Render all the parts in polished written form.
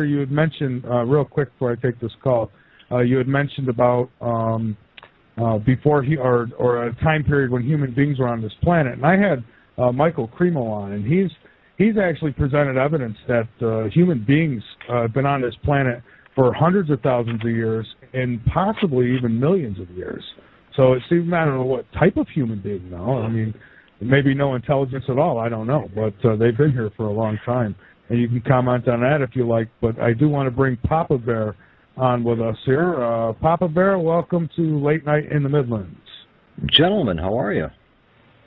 you had mentioned, real quick before I take this call, you had mentioned about before or a time period when human beings were on this planet. And I had Michael Cremo on, and he's actually presented evidence that human beings have been on this planet for hundreds of thousands of years and possibly even millions of years. So it seems, I don't know what type of human being now. I mean, maybe no intelligence at all, I don't know. But they've been here for a long time. And you can comment on that if you like. But I do want to bring Papa Bear on with us here. Papa Bear, welcome to Late Night in the Midlands. Gentlemen, how are you?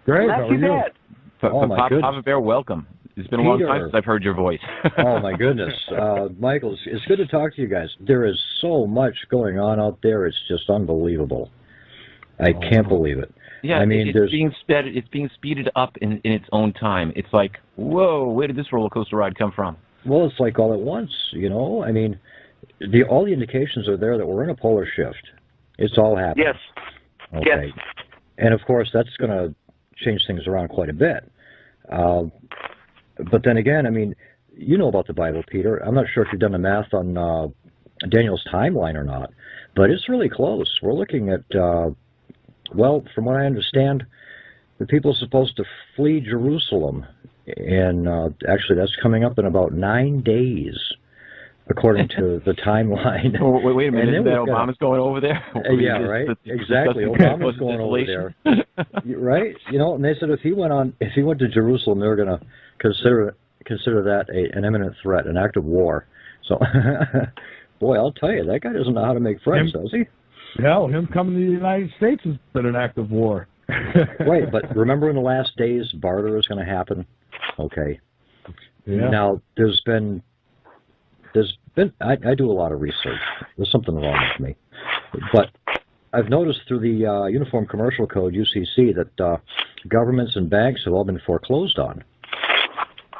Great, how are you? Oh, my goodness. Papa Bear, welcome. It's been a long time since I've heard your voice. Oh, my goodness. Michael, it's good to talk to you guys. There is so much going on out there. It's just unbelievable. I can't believe it. Yeah, I mean, it's being speeded up in its own time. It's like, whoa, where did this roller coaster ride come from? Well, it's like all at once, you know? I mean, all the indications are there that we're in a polar shift. It's all happening. Yes. Okay. Yes. And, of course, that's going to change things around quite a bit. But then again, I mean, you know about the Bible, Peter. I'm not sure if you've done the math on Daniel's timeline or not, but it's really close. We're looking at, well, from what I understand, the people are supposed to flee Jerusalem, and actually that's coming up in about 9 days, according to the timeline. Oh, wait a minute, isn't that Obama's going over there? Yeah, right, exactly. Obama's going over there. Right? You know, and they said if he went to Jerusalem, they were going to consider that an imminent threat, an act of war. So, boy, I'll tell you, that guy doesn't know how to make friends, does he? Hell, him coming to the United States has been an act of war. Right, but remember in the last days, barter is going to happen? Okay. Yeah. Now, there's been I do a lot of research. There's something wrong with me. But I've noticed through the Uniform Commercial Code, UCC, that governments and banks have all been foreclosed on.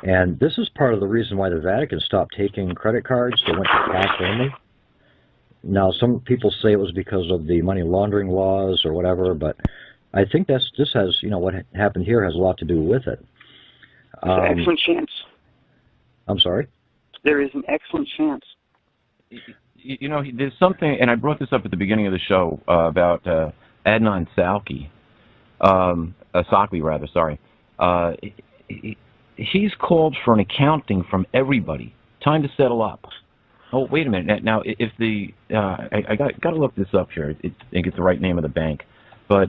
And this is part of the reason why the Vatican stopped taking credit cards. They went to cash only. Now, some people say it was because of the money laundering laws or whatever, but I think this has, you know, what happened here has a lot to do with it. It's an excellent chance. I'm sorry? There is an excellent chance. You know, there's something, and I brought this up at the beginning of the show about Adnan Salki, Sakli rather, sorry. He's called for an accounting from everybody. Time to settle up. Oh, wait a minute. Now, if the I got to look this up here. I think it's the right name of the bank, but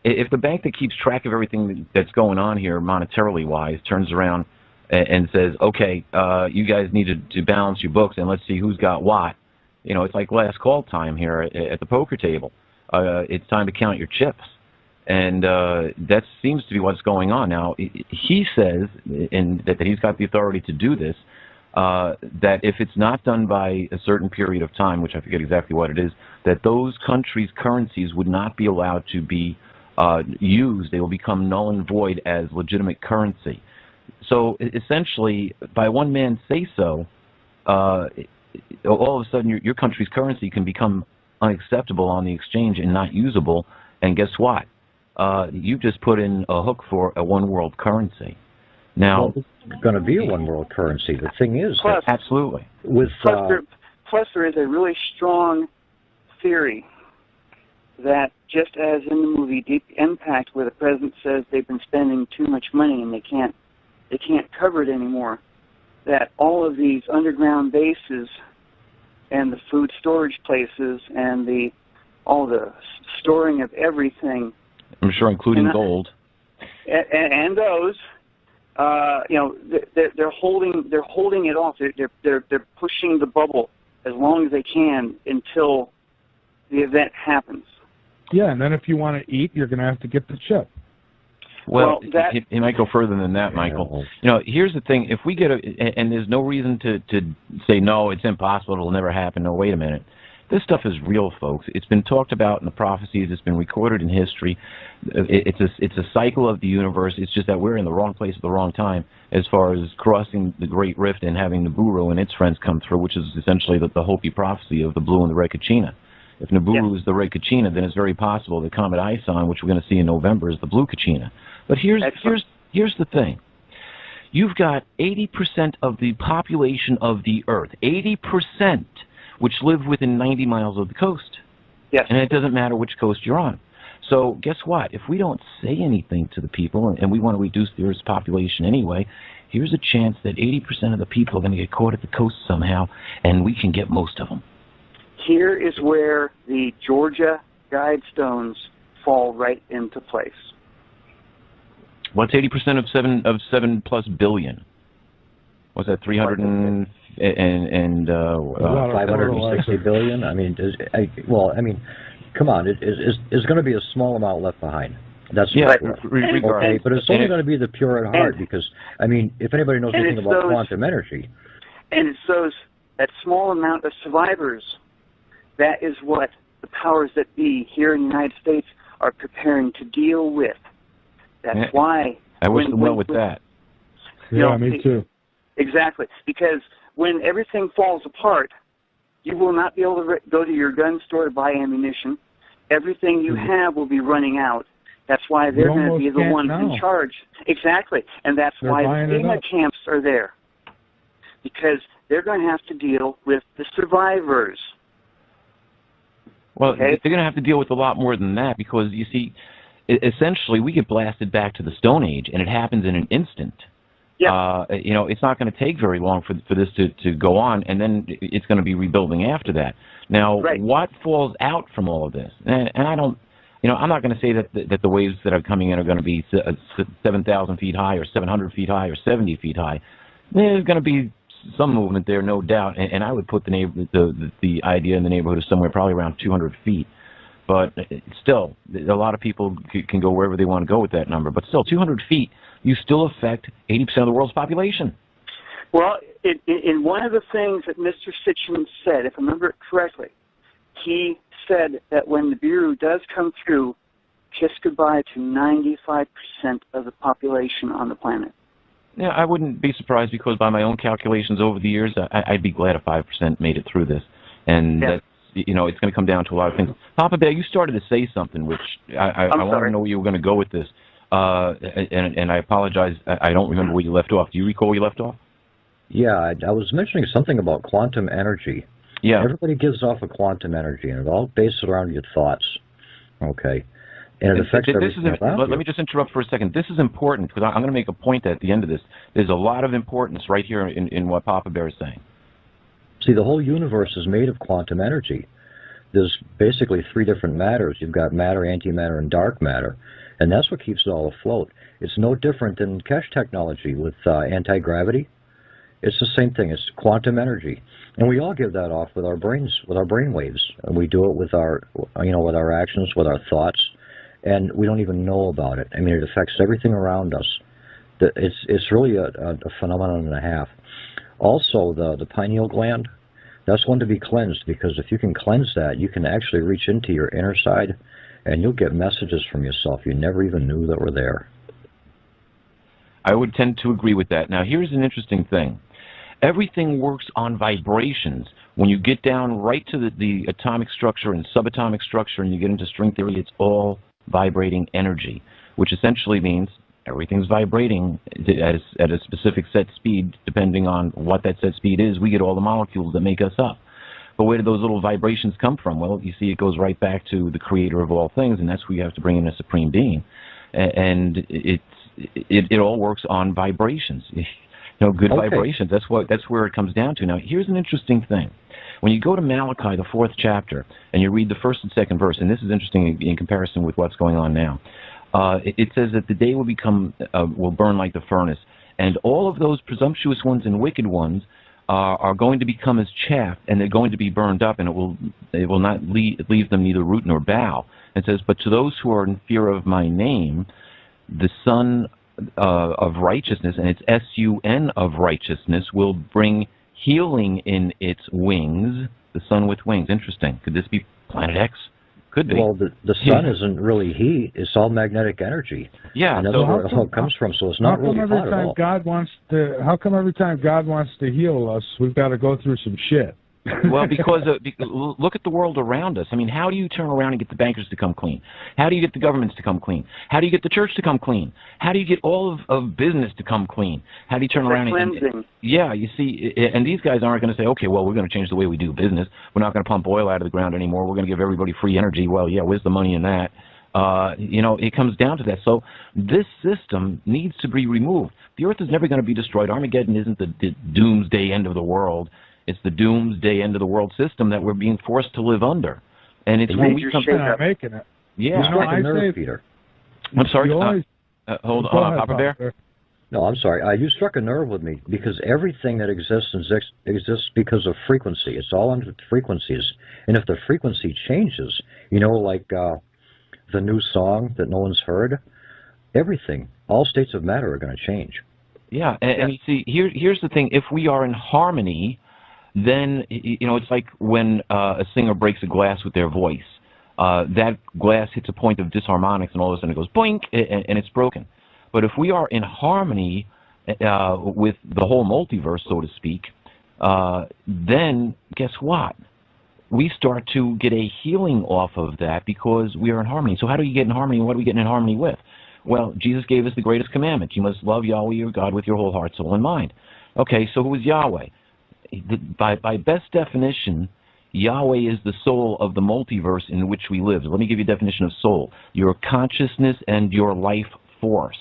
if the bank that keeps track of everything that's going on here, monetarily wise, turns around and says, "Okay, you guys need to balance your books and let's see who's got what," you know, it's like last call time here at the poker table. It's time to count your chips, and that seems to be what's going on now. He says, and that he's got the authority to do this. That if it's not done by a certain period of time, which I forget exactly what it is, that those countries' currencies would not be allowed to be used. They will become null and void as legitimate currency. So essentially, by one man's say-so, all of a sudden your country's currency can become unacceptable on the exchange and not usable. And guess what? You've just put in a hook for a one-world currency. Now, well, it's going to be a one-world currency. The thing is, plus, absolutely. With plus, there is a really strong theory that just as in the movie Deep Impact, where the president says they've been spending too much money and they can't cover it anymore, that all of these underground bases and the food storage places and all the storing of everything, I'm sure including gold, and those. You know, they're holding it off. They're pushing the bubble as long as they can until the event happens. Yeah, and then if you want to eat, you're going to have to get the chip. Well, it might go further than that, Michael. You know, here's the thing: if we get and there's no reason to say no, it's impossible, it'll never happen. No, wait a minute. This stuff is real, folks. It's been talked about in the prophecies. It's been recorded in history. It's a cycle of the universe. It's just that we're in the wrong place at the wrong time as far as crossing the Great Rift and having Nibiru and its friends come through, which is essentially the Hopi prophecy of the blue and the red Kachina. If Nibiru is the red Kachina, then it's very possible that Comet Ison, which we're going to see in November, is the blue Kachina. But here's the thing. you've got 80% of the population of the Earth, 80%, which live within 90 miles of the coast. Yes. And it doesn't matter which coast you're on. So guess what? If we don't say anything to the people, and we want to reduce the Earth's population anyway, here's a chance that 80% of the people are going to get caught at the coast somehow, and we can get most of them. Here is where the Georgia Guidestones fall right into place. What's 80% of 7+ billion? What's that? 560 billion. I mean, come on. There's going to be a small amount left behind. That's okay, but it's only going to be the pure at heart, because I mean, if anybody knows anything about quantum energy, and it's that small amount of survivors. That is what the powers that be here in the United States are preparing to deal with. That's why. I wish them well with that. Yeah, me too. Exactly, because when everything falls apart, you will not be able to go to your gun store to buy ammunition. Everything you have will be running out. That's why they're going to be the ones in charge. Exactly, and that's why the FEMA camps are there, because they're going to have to deal with the survivors. Well, they're going to have to deal with a lot more than that, because, you see, essentially we get blasted back to the Stone Age, and it happens in an instant. Yeah. It's not going to take very long for this to go on, and then it's going to be rebuilding after that. Now, what falls out from all of this? And I don't, I'm not going to say that the waves that are coming in are going to be 7,000 feet high or 700 feet high or 70 feet high. There's going to be some movement there, no doubt, and I would put the idea in the neighborhood of somewhere probably around 200 feet. But still, a lot of people can go wherever they want to go with that number. But still, 200 feet, you still affect 80% of the world's population. Well, in one of the things that Mr. Sitchin said, if I remember it correctly, he said that when the Nibiru does come through, kiss goodbye to 95% of the population on the planet. Yeah, I wouldn't be surprised, because by my own calculations over the years, I'd be glad if 5% made it through this. And that's, it's going to come down to a lot of things. Papa Bear, you started to say something, which I want to know where you were going to go with this. And I apologize, I don't remember where you left off. Do you recall where you left off? Yeah, I was mentioning something about quantum energy. Yeah. Everybody gives off a quantum energy, and it all based around your thoughts. Okay. And it affects everything around you. Let me just interrupt for a second. This is important, because I'm going to make a point at the end of this. There's a lot of importance right here in what Papa Bear is saying. See, the whole universe is made of quantum energy. There's basically 3 different matters. You've got matter, antimatter, and dark matter. And that's what keeps it all afloat. It's no different than Keshe technology with anti-gravity. It's the same thing. It's quantum energy. And we all give that off with our brains, with our brain waves. And we do it with our, with our actions, with our thoughts. And we don't even know about it. I mean, it affects everything around us. It's really a phenomenon and a half. Also, the pineal gland, that's one to be cleansed, because if you can cleanse that, you can actually reach into your inner side, and you'll get messages from yourself you never even knew that were there. I would tend to agree with that. Now, here's an interesting thing. Everything works on vibrations. When you get down right to the atomic structure and subatomic structure, and you get into string theory, it's all vibrating energy, which essentially means everything's vibrating at a specific set speed. Depending on what that set speed is, we get all the molecules that make us up. But where do those little vibrations come from? Well, you see, it goes right back to the creator of all things, and that's where you have to bring in a supreme being. And it all works on vibrations. Good vibrations. That's where it comes down to. Now, here's an interesting thing. When you go to Malachi, the 4th chapter, and you read the 1st and 2nd verse, and this is interesting in comparison with what's going on now, it says that the day will burn like the furnace, and all of those presumptuous ones and wicked ones are going to become as chaff, and they're going to be burned up, and it will not leave them neither root nor bough. It says, but to those who are in fear of my name, the Son of righteousness, and it's S-U-N of righteousness, will bring healing in its wings. The sun with wings. Interesting. Could this be Planet X? Could be. Well, the sun isn't really heat. It's all magnetic energy. Yeah. And that's where it all comes from. So it's not really hot at all. How come every time God wants to heal us, we've got to go through some shit? Well, because look at the world around us. I mean, how do you turn around and get the bankers to come clean? How do you get the governments to come clean? How do you get the church to come clean? How do you get all of business to come clean? How do you turn around and yeah, you see, and these guys aren't going to say, okay, well, we're going to change the way we do business. We're not going to pump oil out of the ground anymore. We're going to give everybody free energy. Well, yeah, where's the money in that? You know, it comes down to that. So this system needs to be removed. The earth is never going to be destroyed. Armageddon isn't the doomsday end of the world. It's the doomsday end of the world system that we're being forced to live under. And it's when we come not making it. Yeah. You struck a nerve, Peter. I'm sorry. Hold on, Papa Bear. No, I'm sorry. You struck a nerve with me because everything that exists exists because of frequency. It's all under frequencies. And if the frequency changes, you know, like the new song that no one's heard, everything, all states of matter are going to change. Yeah, and you see, here's the thing. If we are in harmony, then, you know, it's like when a singer breaks a glass with their voice. That glass hits a point of disharmonics, and all of a sudden it goes boink, and it's broken. But if we are in harmony with the whole multiverse, so to speak, then guess what? We start to get a healing off of that because we are in harmony. So how do you get in harmony? What are we getting in harmony with? Well, Jesus gave us the greatest commandment. You must love Yahweh your God with your whole heart, soul, and mind. Okay, so who is Yahweh? By best definition, Yahweh is the soul of the multiverse in which we live. Let me give you a definition of soul. Your consciousness and your life force.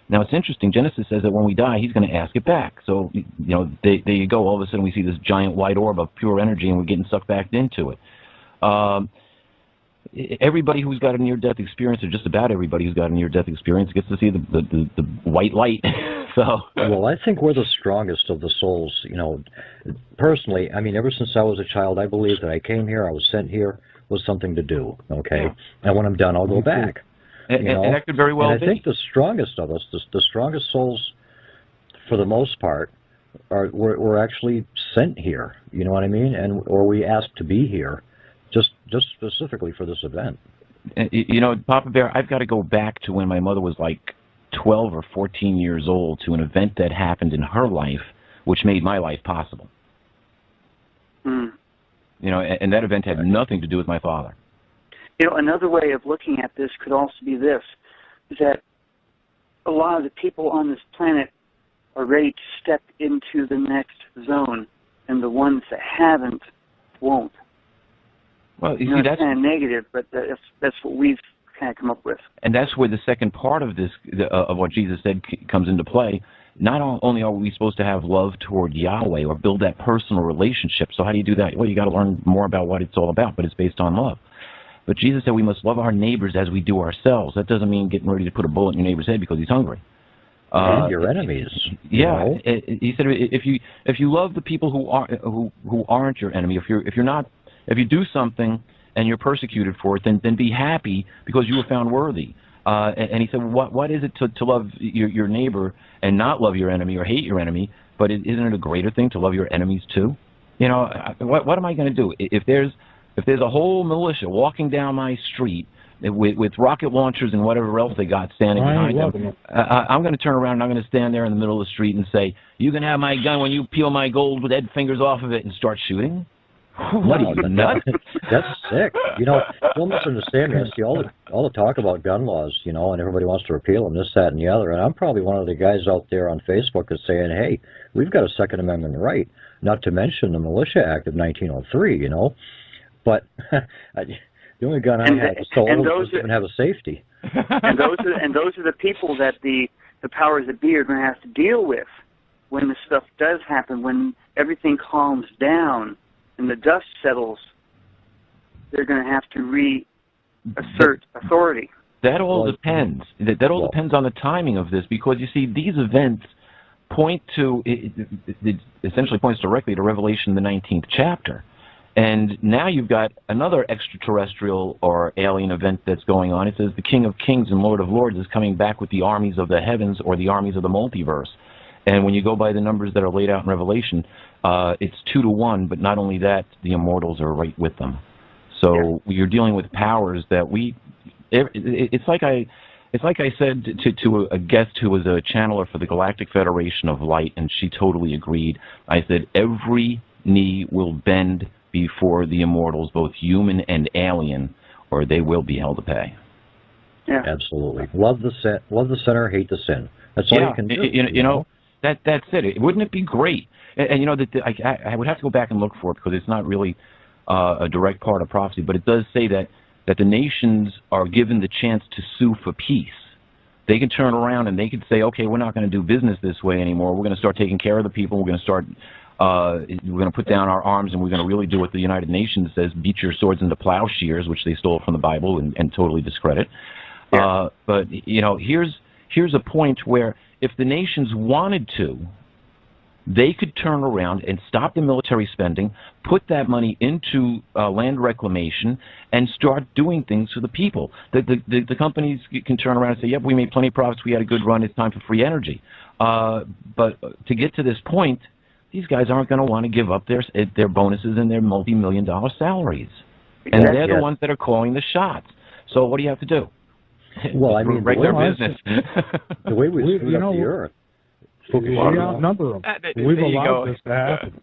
Now, it's interesting. Genesis says that when we die, he's going to ask it back. So, you know, there you go. All of a sudden, we see this giant white orb of pure energy, and we're getting sucked back into it. Everybody who's got a near-death experience, or just about everybody who's got a near-death experience, gets to see the white light. So, well, I think we're the strongest of the souls. You know, personally, I mean, ever since I was a child, I believe that I came here, I was sent here, was something to do. Okay, yeah. And when I'm done, I'll go back. And that could very well be. I think the strongest of us, the strongest souls, for the most part, we're actually sent here. You know what I mean? Or we asked to be here, just specifically for this event. You know, Papa Bear, I've got to go back to when my mother was like 12 or 14 years old to an event that happened in her life, which made my life possible. Mm. You know, and that event had nothing to do with my father. You know, another way of looking at this could also be this, is that a lot of the people on this planet are ready to step into the next zone, and the ones that haven't won't. Well, you see, that's kind of negative, but that's what we've kind of come up with. And that's where the second part of this, of what Jesus said, comes into play. Not only are we supposed to have love toward Yahweh or build that personal relationship. So how do you do that? Well, you got to learn more about what it's all about, but it's based on love. But Jesus said we must love our neighbors as we do ourselves. That doesn't mean getting ready to put a bullet in your neighbor's head because he's hungry. And your enemies. Yeah, you know? He said if you love the people who aren't your enemy, if you do something and you're persecuted for it, then be happy because you were found worthy. And he said, what is it to love your neighbor and not love your enemy or hate your enemy? But isn't it a greater thing to love your enemies too? You know, what am I going to do if there's a whole militia walking down my street with rocket launchers and whatever else they got standing behind them, I'm going to turn around and I'm going to stand there in the middle of the street and say, "You can have my gun when you peel my gold with dead fingers off of it," and start shooting? What are you nuts? That's sick. You know, don't misunderstand me. I see all the talk about gun laws, you know, and everybody wants to repeal them, this, that, and the other. And I'm probably one of the guys out there on Facebook that's saying, hey, we've got a Second Amendment right, not to mention the Militia Act of 1903, you know. But the only gun I have is so old it doesn't even have a safety. And those are the people that the powers that be are going to have to deal with when this stuff does happen, when everything calms down and the dust settles. They're going to have to reassert authority. That all depends. That all depends on the timing of this, because you see, these events point to it essentially points directly to Revelation, the 19th chapter. And now you've got another extraterrestrial or alien event that's going on. It says the King of Kings and Lord of Lords is coming back with the armies of the heavens, or the armies of the multiverse. And when you go by the numbers that are laid out in Revelation, it's 2 to 1. But not only that, the immortals are right with them. So you're dealing with powers that it's like I said to a guest who was a channeler for the Galactic Federation of Light, and she totally agreed. I said every knee will bend before the immortals, both human and alien, or they will be held to pay. Yeah. Absolutely. Love the sinner, hate the sin. That's all you can do. You know, that's it. Wouldn't it be great? And you know, I would have to go back and look for it because it's not really a direct part of prophecy, but it does say that the nations are given the chance to sue for peace. They can turn around and they can say, okay, we're not going to do business this way anymore. We're going to start taking care of the people. We're going to start, we're going to put down our arms, and we're going to really do what the United Nations says: beat your swords into plowshares, which they stole from the Bible and totally discredit. Yeah. But you know, here's a point where if the nations wanted to, they could turn around and stop the military spending, put that money into land reclamation, and start doing things for the people. The companies can turn around and say, yep, we made plenty of profits, we had a good run, it's time for free energy. But to get to this point, these guys aren't going to want to give up their bonuses and their multi-million-dollar salaries. And they're the ones that are calling the shots. So what do you have to do? Well, I mean, regular business. The way we screwed up the earth. We outnumber them. We've allowed this to happen.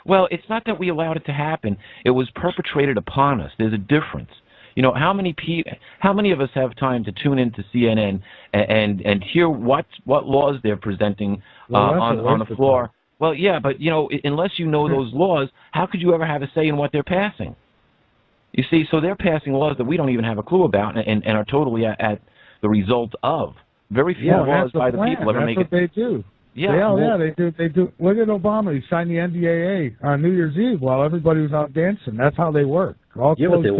Well, it's not that we allowed it to happen. It was perpetrated upon us. There's a difference. You know, how many of us have time to tune into CNN and hear what laws they're presenting on the floor? Well, yeah, but, you know, unless you know those laws, how could you ever have a say in what they're passing? You see, so they're passing laws that we don't even have a clue about and are totally at the result of. Very few laws by the people ever make it. That's what they do. Yeah, they do. Look at Obama. He signed the NDAA on New Year's Eve while everybody was out dancing. That's how they work. But they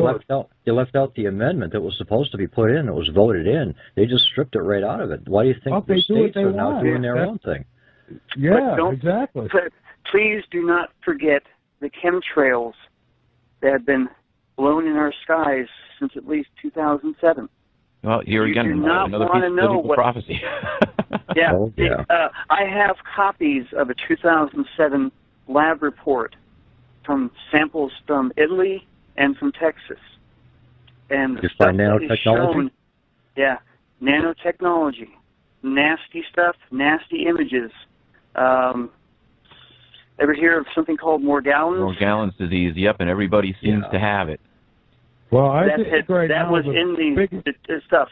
left out the amendment that was supposed to be put in. It was voted in. They just stripped it right out of it. Why do you think the states are now doing their own thing? Yeah, exactly. Please do not forget the chemtrails that have been blown in our skies since at least 2007. Well, here again, another piece of biblical prophecy. Yeah. I have copies of a 2007 lab report from samples from Italy and from Texas. And you find nanotechnology? Nanotechnology. Nasty stuff, nasty images. Ever hear of something called Morgellons? Morgellons disease, yep, and everybody seems to have it. Well, I think that was in the stuff.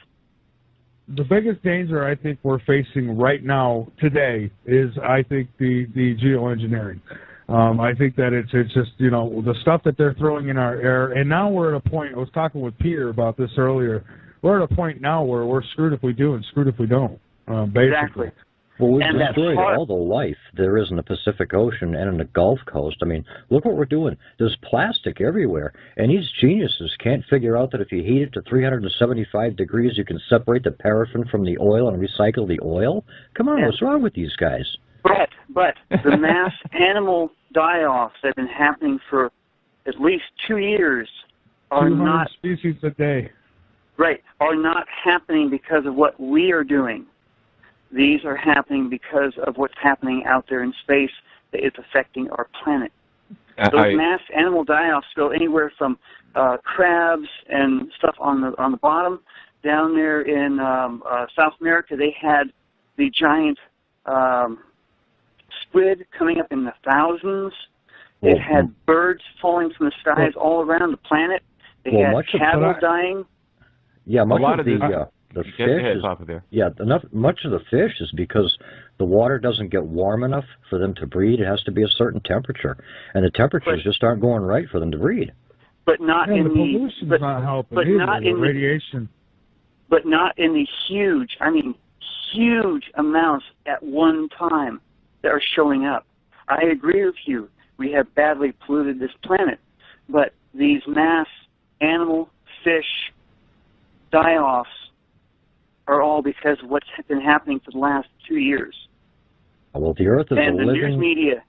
The biggest danger I think we're facing right now, today, is I think the geoengineering. I think that it's just, you know, the stuff that they're throwing in our air, and now we're at a point, I was talking with Peter about this earlier, we're at a point now where we're screwed if we do and screwed if we don't, basically. Exactly. Well, we've destroyed all the life there is in the Pacific Ocean and in the Gulf Coast. I mean, look what we're doing. There's plastic everywhere, and these geniuses can't figure out that if you heat it to 375 degrees, you can separate the paraffin from the oil and recycle the oil? Come on, what's wrong with these guys? But the mass animal die-offs that have been happening for at least 2 years are not... species a day. Right, are not happening because of what we are doing. These are happening because of what's happening out there in space that is affecting our planet. Those mass animal die-offs go anywhere from crabs and stuff on the bottom. Down there in South America, they had the giant squid coming up in the thousands. They had birds falling from the skies all around the planet. They had cattle dying. Yeah, much of the fish is, much of the fish is because the water doesn't get warm enough for them to breed. It has to be a certain temperature, and the temperatures just aren't going right for them to breed. But not in the pollution's not helping either, the radiation. But not in the huge amounts at one time that are showing up. I agree with you. We have badly polluted this planet, but these mass animal, fish die-offs are all because of what's been happening for the last 2 years. Well, the Earth is and the news media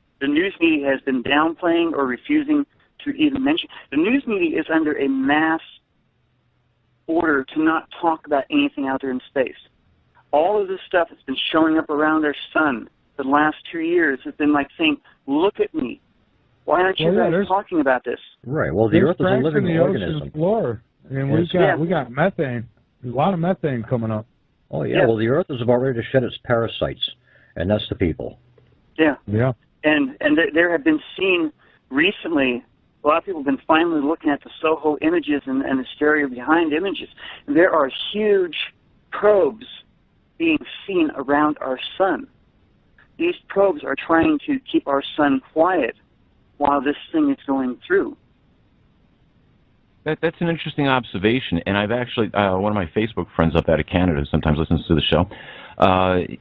has been downplaying or refusing to even mention. The news media is under a mass order to not talk about anything out there in space. All of this stuff that's been showing up around our sun for the last 2 years has been like saying, "Look at me. Why aren't you guys talking about this?" Right. Well, the Earth is a living organism. Ocean floor, and we got methane. A lot of methane coming up. Oh, yeah. Well, the Earth is about ready to shed its parasites, and that's the people. Yeah. And there have been seen recently, a lot of people have been finally looking at the SOHO images and the stereo behind images. There are huge probes being seen around our sun. These probes are trying to keep our sun quiet while this thing is going through. That's an interesting observation, and I've actually, one of my Facebook friends up out of Canada who sometimes listens to the show,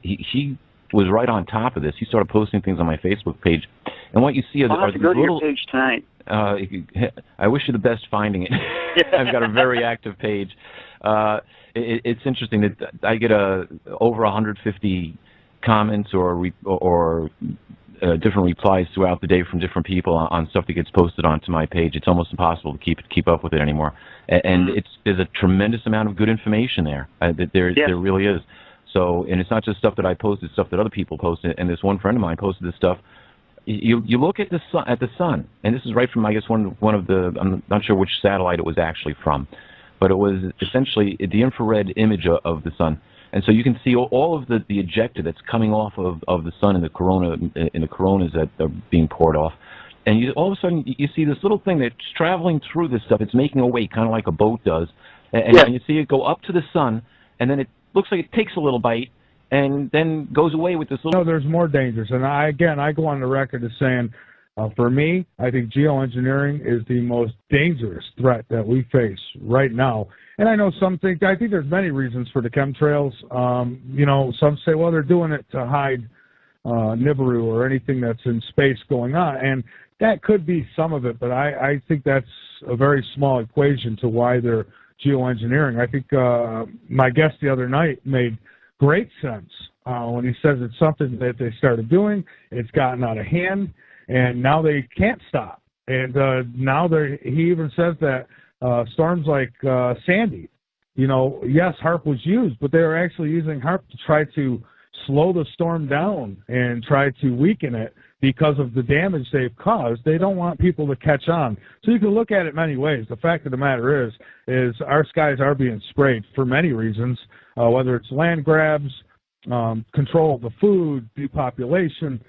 he was right on top of this. He started posting things on my Facebook page, and what you see are these go to little... your page tonight. I wish you the best finding it. I've got a very active page. It's interesting that I get over 150 comments or different replies throughout the day from different people on stuff that gets posted onto my page. It's almost impossible to keep up with it anymore. And there's a tremendous amount of good information there. There really is. So, and it's not just stuff that I post, it's stuff that other people post. And this one friend of mine posted this stuff. You look at the sun, and this is right from, I guess, one of the, I'm not sure which satellite it was actually from, but it was essentially the infrared image of the sun. And so you can see all of the ejecta that's coming off of the sun in the coronas that are being poured off. And all of a sudden you see this little thing that's traveling through this stuff. It's making a way, kind of like a boat does. And you see it go up to the sun, and then it looks like it takes a little bite, and then goes away with this little... No, there's more dangers. And I go on the record as saying, for me, I think geoengineering is the most dangerous threat that we face right now. And I know I think there's many reasons for the chemtrails. You know, some say, well, they're doing it to hide Nibiru or anything that's in space going on. And that could be some of it, but I think that's a very small equation to why they're geoengineering. I think my guest the other night made great sense when he says it's something that they started doing, it's gotten out of hand, and now they can't stop. And now he even says that storms like Sandy, you know, yes, HARP was used, but they were actually using HARP to try to slow the storm down and try to weaken it because of the damage they've caused. They don't want people to catch on. So you can look at it many ways. The fact of the matter is our skies are being sprayed for many reasons, whether it's land grabs, control of the food, depopulation,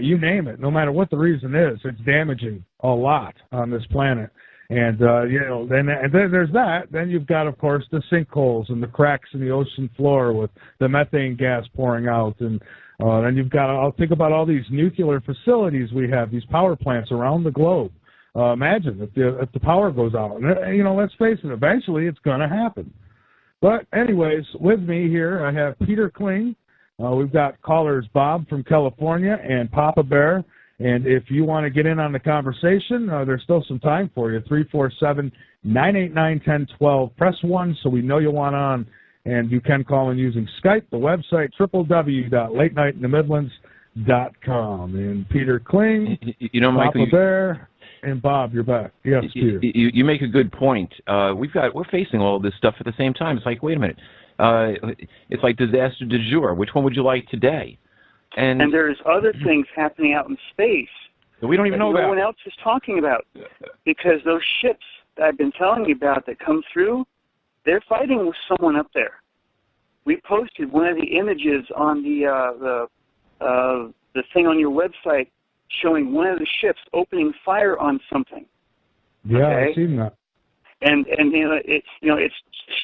you name it. No matter what the reason is, it's damaging a lot on this planet. And, you know, then there's that. Then you've got, of course, the sinkholes and the cracks in the ocean floor with the methane gas pouring out. And then you've got, I'll think about all these nuclear facilities we have, these power plants around the globe. Imagine if the power goes out. And, you know, let's face it, eventually it's going to happen. But anyways, with me here, I have Peter Kling. We've got callers Bob from California and Papa Bear. And if you want to get in on the conversation, there's still some time for you. 347-989-1012. Press 1 so we know you want on. And you can call in using Skype, the website, www.latenightinthemidlands.com. And Peter Kling, you know, Michael, Papa Bear, and Bob, you're back. Yes, Peter. You make a good point. We're facing all of this stuff at the same time. It's like, wait a minute. It's like disaster du jour. Which one would you like today? And there's other things happening out in space that we don't even know about. No one else is talking about, because those ships that I've been telling you about that come through, they're fighting with someone up there. We posted one of the images on the thing on your website showing one of the ships opening fire on something. Yeah, okay? I've seen that. And it's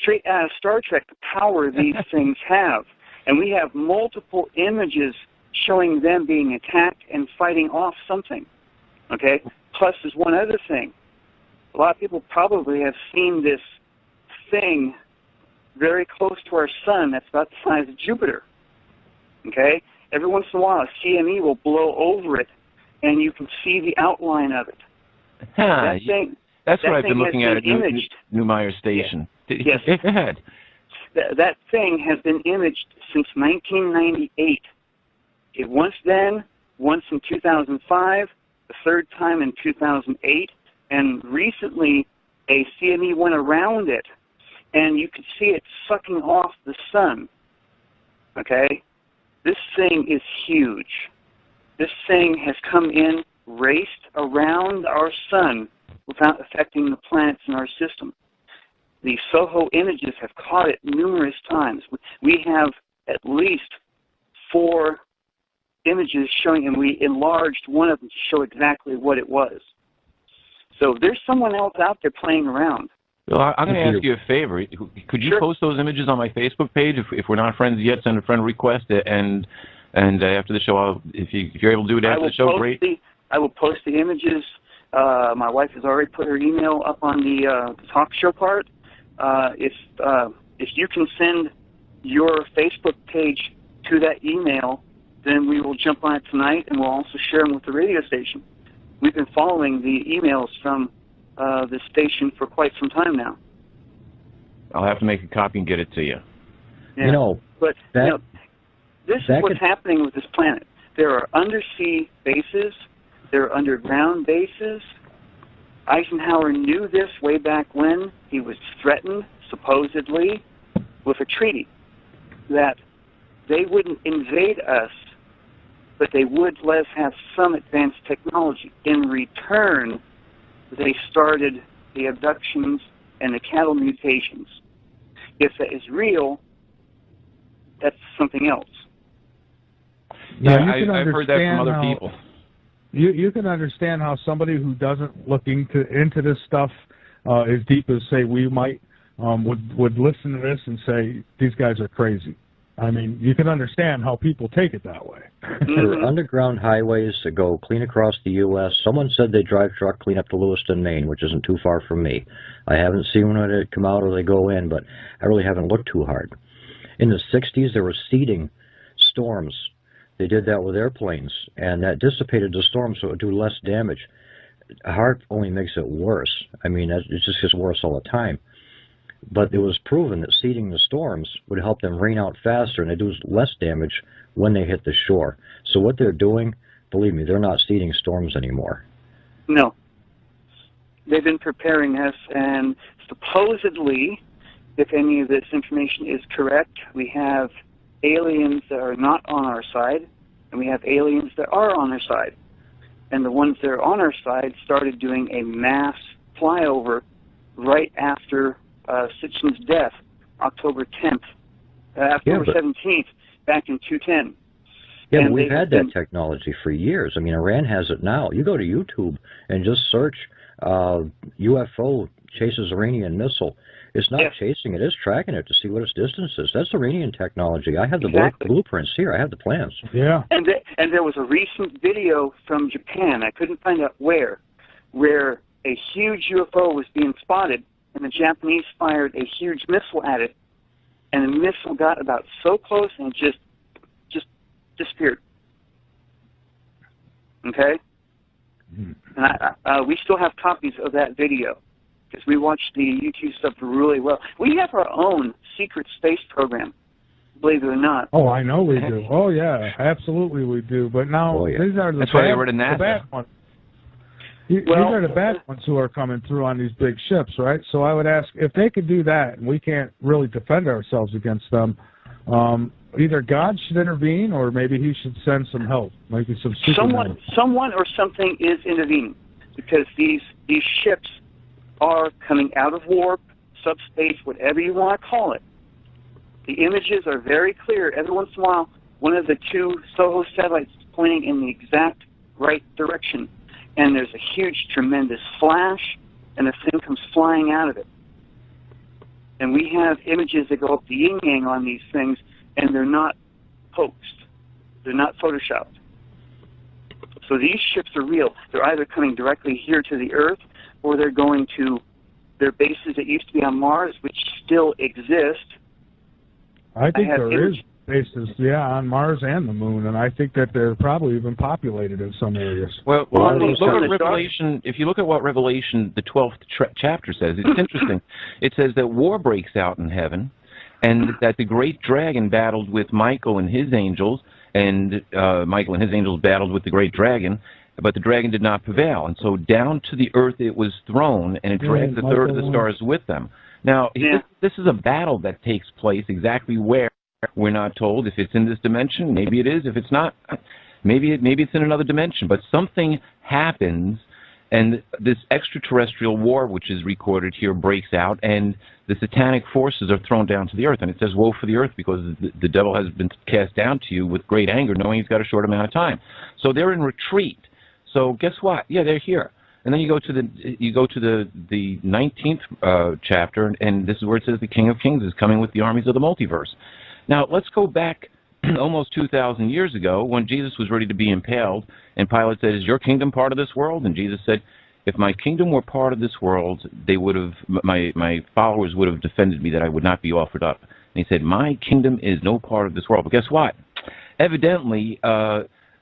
straight out of Star Trek, the power these things have. And we have multiple images showing them being attacked and fighting off something. Okay? Plus, there's one other thing. A lot of people probably have seen this thing very close to our sun that's about the size of Jupiter. Okay? Every once in a while, a CME will blow over it, and you can see the outline of it. That's what I've been looking at New Meyer Station. Yes. Go ahead. That thing has been imaged since 1998. Once then, once in 2005, the third time in 2008, and recently a CME went around it, and you could see it sucking off the sun. Okay? This thing is huge. This thing has come in, raced around our sun without affecting the planets in our system. The SOHO images have caught it numerous times. We have at least 4 images showing, and we enlarged one of them to show exactly what it was. So there's someone else out there playing around. Well, I'm going to ask you a favor. Could you post those images on my Facebook page? If we're not friends yet, send a friend request, and after the show, if you're able to do it after the show, great. I will post the images. My wife has already put her email up on the talk show part. If you can send your Facebook page to that email, then we will jump on it tonight, and we'll also share them with the radio station. We've been following the emails from the station for quite some time now. I'll have to make a copy and get it to you. Yeah. But this is what's happening with this planet. There are undersea bases. There are underground bases. Eisenhower knew this way back when. He was threatened, supposedly, with a treaty that they wouldn't invade us, but they would let us have some advanced technology. In return, they started the abductions and the cattle mutations. If that is real, that's something else. Yeah, I've heard that from other people. You can understand how somebody who doesn't look into this stuff as deep as, say, we might, would listen to this and say, these guys are crazy. I mean, you can understand how people take it that way. There are underground highways that go clean across the U.S. Someone said they drive truck clean up to Lewiston, Maine, which isn't too far from me. I haven't seen when they come out or they go in, but I really haven't looked too hard. In the 60s, there were seeding storms. They did that with airplanes, and that dissipated the storm so it would do less damage. HAARP only makes it worse. I mean, it just gets worse all the time. But it was proven that seeding the storms would help them rain out faster and they do less damage when they hit the shore. So what they're doing, believe me, they're not seeding storms anymore. No. They've been preparing us, and supposedly, if any of this information is correct, we have aliens that are not on our side, and we have aliens that are on our side. And the ones that are on our side started doing a mass flyover right after Sitchin's death, October 10th, October 17th, back in 2010. Yeah, but we've had that technology for years. I mean, Iran has it now. You go to YouTube and just search UFO chases Iranian missile. It's not chasing it, it's tracking it to see what its distance is. That's Iranian technology. I have the blueprints here. I have the plans. Yeah. And there was a recent video from Japan, I couldn't find out where a huge UFO was being spotted, and the Japanese fired a huge missile at it, and the missile got about so close and just disappeared. Okay? And we still have copies of that video, because we watch the YouTube stuff really well. We have our own secret space program, believe it or not. Oh, I know we do. Oh, yeah, absolutely we do. But now, these are the bad ones. These are the bad ones who are coming through on these big ships, right? So I would ask, if they could do that, and we can't really defend ourselves against them, either God should intervene, or maybe he should send some help, maybe some Superman. Someone or something is intervening, because these ships are coming out of warp, subspace, whatever you want to call it. The images are very clear. Every once in a while, one of the two SOHO satellites is pointing in the exact right direction, and there's a huge, tremendous flash, and the thing comes flying out of it. And we have images that go up the yin-yang on these things, and they're not hoaxed. They're not photoshopped. So these ships are real. They're either coming directly here to the Earth, or they're going to their bases that used to be on Mars, which still exist. I think there is bases, on Mars and the Moon, and I think that they're probably even populated in some areas. Well, look at Revelation. If you look at what Revelation, the 12th chapter says, it's interesting. It says that war breaks out in heaven, and that the great dragon battled with Michael and his angels, and Michael and his angels battled with the great dragon, but the dragon did not prevail. And so down to the earth it was thrown, and it dragged a third of the stars with them. Now, this is a battle that takes place exactly where. We're not told. If it's in this dimension, maybe it is. If it's not, maybe it's in another dimension. But something happens, and this extraterrestrial war, which is recorded here, breaks out, and the satanic forces are thrown down to the earth. And it says, woe for the earth, because the devil has been cast down to you with great anger, knowing he's got a short amount of time. So they're in retreat. So guess what? Yeah, they're here. And then you go to the 19th chapter, and this is where it says the King of Kings is coming with the armies of the multiverse. Now let's go back almost 2,000 years ago when Jesus was ready to be impaled, and Pilate said, "Is your kingdom part of this world?" And Jesus said, "If my kingdom were part of this world, they would have my followers would have defended me that I would not be offered up." And he said, "My kingdom is no part of this world." But guess what? Evidently,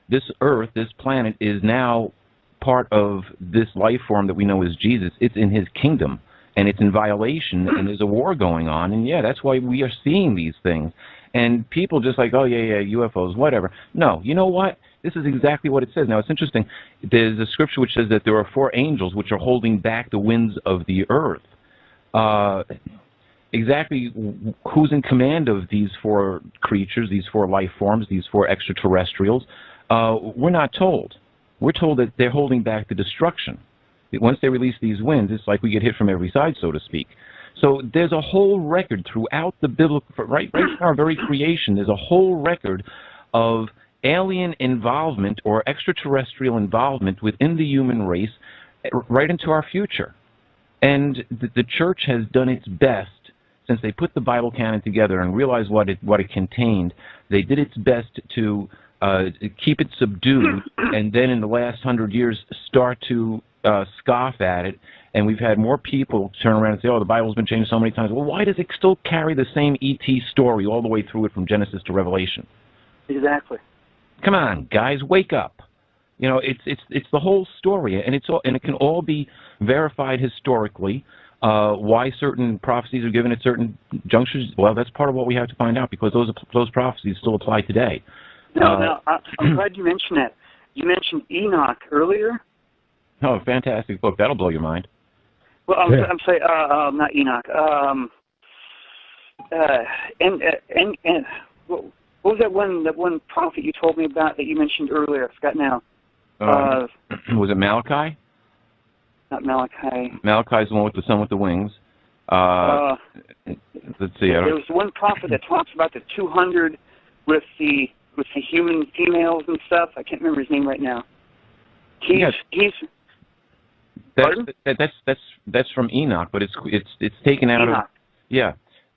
this Earth, this planet, is now part of this life form that we know as Jesus. It's in his kingdom, and it's in violation, and there's a war going on. And yeah, that's why we are seeing these things. And people just like, oh, yeah, UFOs, whatever. No, you know what? This is exactly what it says. Now, it's interesting. There's a scripture which says that there are 4 angels which are holding back the winds of the earth. Exactly who's in command of these 4 creatures, these 4 life forms, these 4 extraterrestrials, we're not told. We're told that they're holding back the destruction. Once they release these winds, it's like we get hit from every side, so to speak. So there's a whole record throughout the biblical, right in our very creation, there's a whole record of alien involvement or extraterrestrial involvement within the human race right into our future. And the church has done its best since they put the Bible canon together and realized what it contained. They did its best to keep it subdued, and then in the last 100 years start to scoff at it. And we've had more people turn around and say, oh, the Bible's been changed so many times. Well, why does it still carry the same E.T. story all the way through it from Genesis to Revelation? Exactly. Come on, guys, wake up. You know, it's the whole story, and it can all be verified historically. Why certain prophecies are given at certain junctures? Well, that's part of what we have to find out, because those prophecies still apply today. No, I'm glad you mentioned that. You mentioned Enoch earlier. Oh, fantastic book! That'll blow your mind. Well, I'm saying not Enoch. What was that one prophet you told me about that you mentioned earlier? I forgot now. Was it Malachi? Not Malachi. Malachi's the one with the sun with the wings. Let's see. There was one prophet that talks about the 200 with the human females and stuff. I can't remember his name right now. That's from Enoch, but it's taken out Enoch. of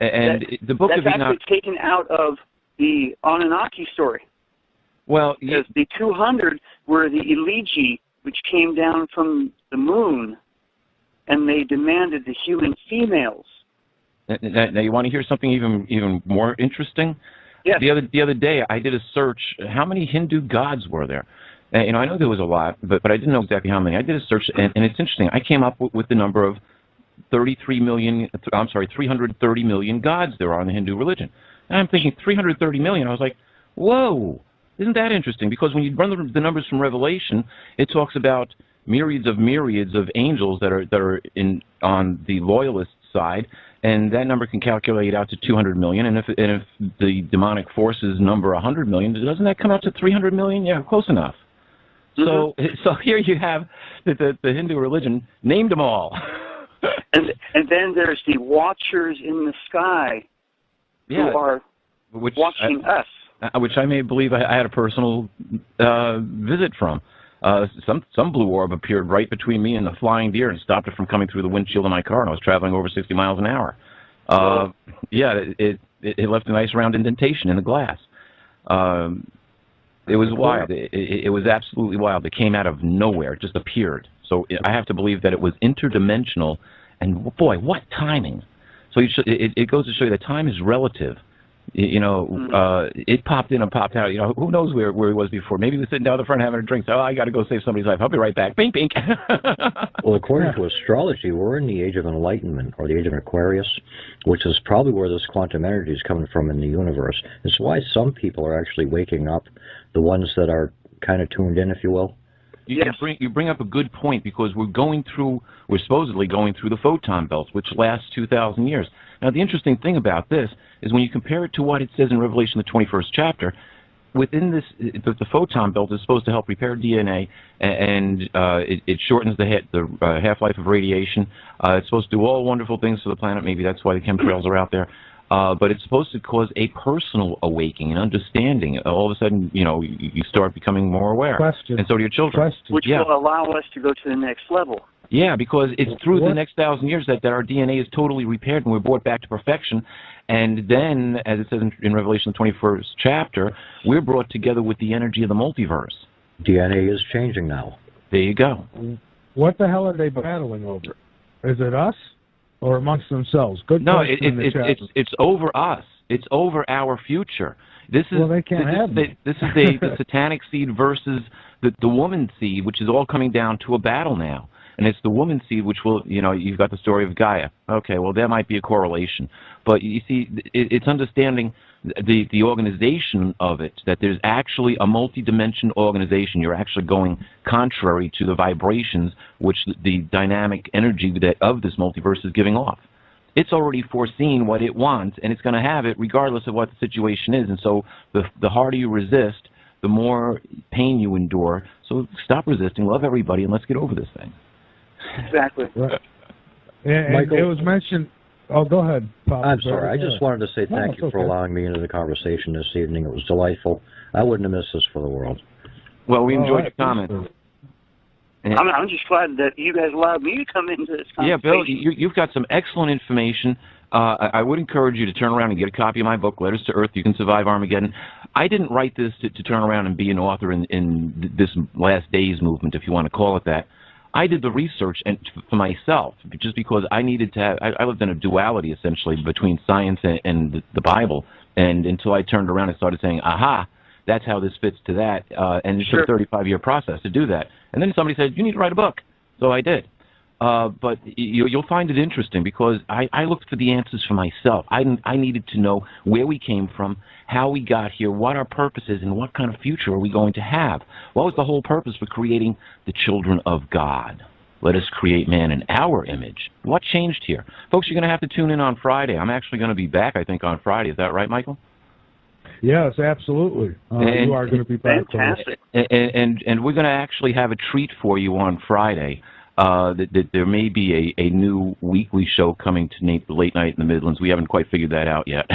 and the book of Enoch. That's actually taken out of the Anunnaki story. Well, because the 200 were the Eligi, which came down from the moon, and they demanded the human females. Now you want to hear something even more interesting? Yes. The other day I did a search. How many Hindu gods were there? I know there was a lot, but I didn't know exactly how many. I did a search, and it's interesting. I came up with the number of 330 million gods there are in the Hindu religion. And I'm thinking 330 million. I was like, whoa, isn't that interesting? Because when you run the numbers from Revelation, it talks about myriads of angels that are on the loyalist side, and that number can calculate out to 200 million. And if the demonic forces number 100 million, doesn't that come out to 300 million? Yeah, close enough. So here you have the Hindu religion named them all. and then there's the watchers in the sky who are watching us. Which I may believe I had a personal visit from. Some blue orb appeared right between me and the flying deer and stopped it from coming through the windshield of my car, and I was traveling over 60 miles an hour. It left a nice round indentation in the glass. It was wild. It was absolutely wild. It came out of nowhere. It just appeared. So I have to believe that it was interdimensional, and boy, what timing. So it goes to show you that time is relative. It popped in and popped out. Who knows where he was before? Maybe he was sitting down the front having a drink. So I got to go save somebody's life. I'll be right back. Bink, bink. Well, according to astrology, we're in the age of enlightenment, or the age of Aquarius, which is probably where this quantum energy is coming from in the universe. It's why some people are actually waking up, the ones that are kind of tuned in, if you will. You bring up a good point, because we're supposedly going through the photon belts, which lasts 2,000 years. Now, the interesting thing about this is when you compare it to what it says in Revelation, the 21st chapter, within this, the photon belt is supposed to help repair DNA, and it shortens the half-life of radiation. It's supposed to do all wonderful things for the planet. Maybe that's why the chemtrails are out there. but it's supposed to cause a personal awakening and understanding. All of a sudden, you start becoming more aware. Question. And so do your children. Which will allow us to go to the next level. Yeah, because it's through the next 1,000 years that our DNA is totally repaired and we're brought back to perfection. And then, as it says in Revelation, the 21st chapter, we're brought together with the energy of the multiverse. DNA is changing now. There you go. What the hell are they battling over? Is it us or amongst themselves? Good No, question. it's over us. It's over our future. This is they can't have this is the satanic seed versus the woman seed, which is all coming down to a battle now. And it's the woman seed which will, you've got the story of Gaia. Okay, well, there might be a correlation. But you see, it's understanding the organization of it, that there's actually a multi-dimensional organization. You're actually going contrary to the vibrations which the dynamic energy of this multiverse is giving off. It's already foreseen what it wants, and it's going to have it regardless of what the situation is. And so the harder you resist, the more pain you endure. So stop resisting, love everybody, and let's get over this thing. Exactly. Right. And Michael, it was mentioned. Oh, go ahead, Pop. I'm sorry. I just wanted to say thank you for allowing me into the conversation this evening. It was delightful. I wouldn't have missed this for the world. Well, we enjoyed your comments. I'm just glad that you guys allowed me to come into this conversation. Yeah, Bill, you've got some excellent information. I would encourage you to turn around and get a copy of my book, Letters to Earth, You Can Survive Armageddon. I didn't write this to turn around and be an author in this last days movement, if you want to call it that. I did the research for myself, just because I needed to have, I lived in a duality, essentially, between science and the Bible, and until I turned around and started saying, aha, that's how this fits to that, and it took a 35-year process to do that. And then somebody said, you need to write a book. So I did. But you'll find it interesting, because I looked for the answers for myself. I needed to know where we came from, how we got here, what our purpose is, and what kind of future are we going to have. What was the whole purpose for creating the children of God? Let us create man in our image. What changed here? Folks, you're going to have to tune in on Friday. I'm actually going to be back, I think, on Friday. Is that right, Michael? Yes, absolutely. You are going to be back. Fantastic. And we're going to actually have a treat for you on Friday. That there may be a new weekly show coming to Late Night in the Midlands. We haven't quite figured that out yet.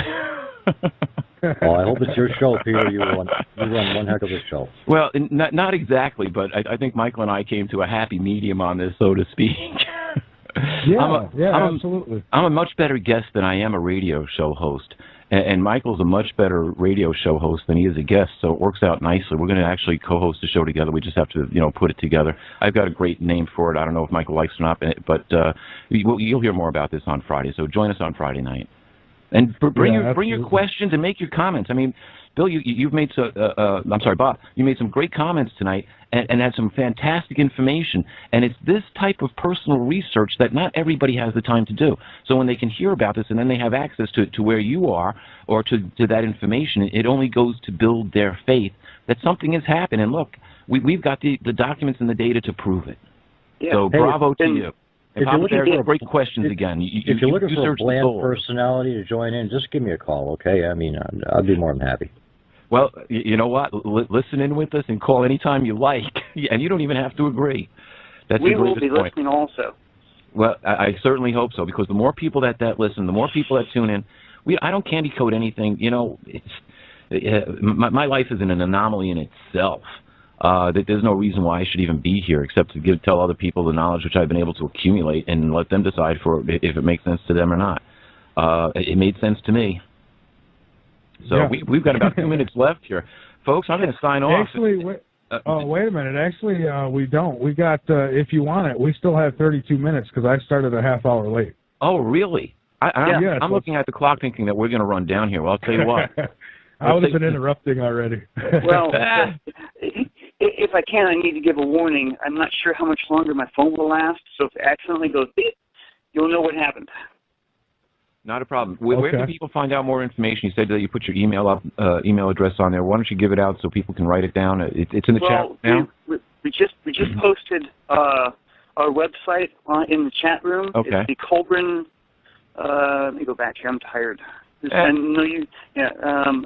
Well, I hope it's your show, Peter. You run one heck of a show. Well, not exactly, but I think Michael and I came to a happy medium on this, so to speak. Absolutely. I'm a much better guest than I am a radio show host. And Michael's a much better radio show host than he is a guest, so it works out nicely. We're going to actually co-host the show together. We just have to, put it together. I've got a great name for it. I don't know if Michael likes it or not, but you'll hear more about this on Friday. So join us on Friday night, and bring your questions and make your comments. I mean, Bill, you've made Bob, you made some great comments tonight and had some fantastic information. And it's this type of personal research that not everybody has the time to do. So when they can hear about this and then they have access to where you are or to that information, it only goes to build their faith that something has happened. And look, we've got the documents and the data to prove it. Yeah. So bravo to you. If you're looking for great questions again. If you're looking for a bland personality to join in, just give me a call, okay? I mean, I'd be more than happy. Well, you know what? Listen in with us and call anytime you like, and you don't even have to agree. That's we will be listening also. Well, I certainly hope so, because the more people that listen, the more people that tune in. I don't candy coat anything. My life is an anomaly in itself. That there's no reason why I should even be here, except to tell other people the knowledge which I've been able to accumulate and let them decide if it makes sense to them or not. It made sense to me. So we've got about 2 minutes left here. Folks, I'm going to sign off. Actually, wait a minute. Actually, we don't. We got, if you want it, we still have 32 minutes because I started a half hour late. Oh, really? I'm looking at the clock thinking that we're going to run down here. Well, I'll tell you what. I would have been interrupting already. Well, if I can, I need to give a warning. I'm not sure how much longer my phone will last, so if it accidentally goes beep, you'll know what happened. Not a problem. Where can people find out more information? You said that you put your email address on there. Why don't you give it out so people can write it down? It's in the chat now. We just posted our website in the chat room. Okay. It's the Colburn. Let me go back here. I'm tired. I